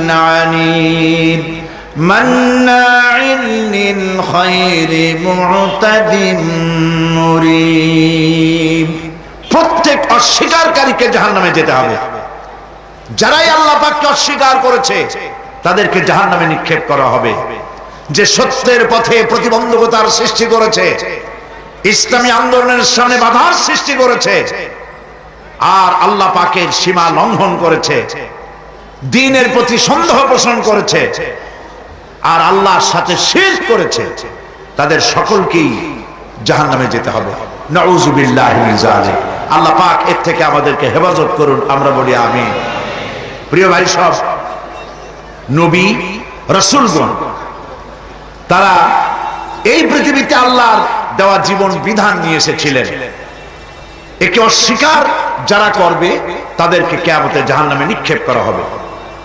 عنيد مناع للخير معتد مريب। প্রত্যেক অস্বীকারীকে জাহান্নামে যেতে হবে। যারাই আল্লাহ পাককে অস্বীকার করেছে তাদেরকে জাহান্নামে নিক্ষেপ করা হবে। যে সত্যের পথে প্রতিবন্ধকতার সৃষ্টি করেছে, ইসলামী আন্দোলনের সামনে বাধার সৃষ্টি করেছে, আর আল্লাহ পাকের সীমা লঙ্ঘন করেছে, দ্বীনের প্রতি সন্দেহ পোষণ করেছে, আর আল্লাহর সাথে শিরক করেছে, তাদের সকলকেই জাহান্নামে যেতে হবে। নাউযুবিল্লাহি মিন যালিক। আল্লাহ পাক এর থেকে আমাদেরকে হেফাজত করুন, আমরা বলি আমিন। প্রিয় ভাই সব, নবী রাসূলগণ তারা এই পৃথিবীতে আল্লাহর দেওয়া জীবন বিধান নিয়ে এসেছিলেন। একে অস্বীকার যারা করবে তাদেরকে কিয়ামতে জাহান্নামে নিক্ষেপ করা হবে।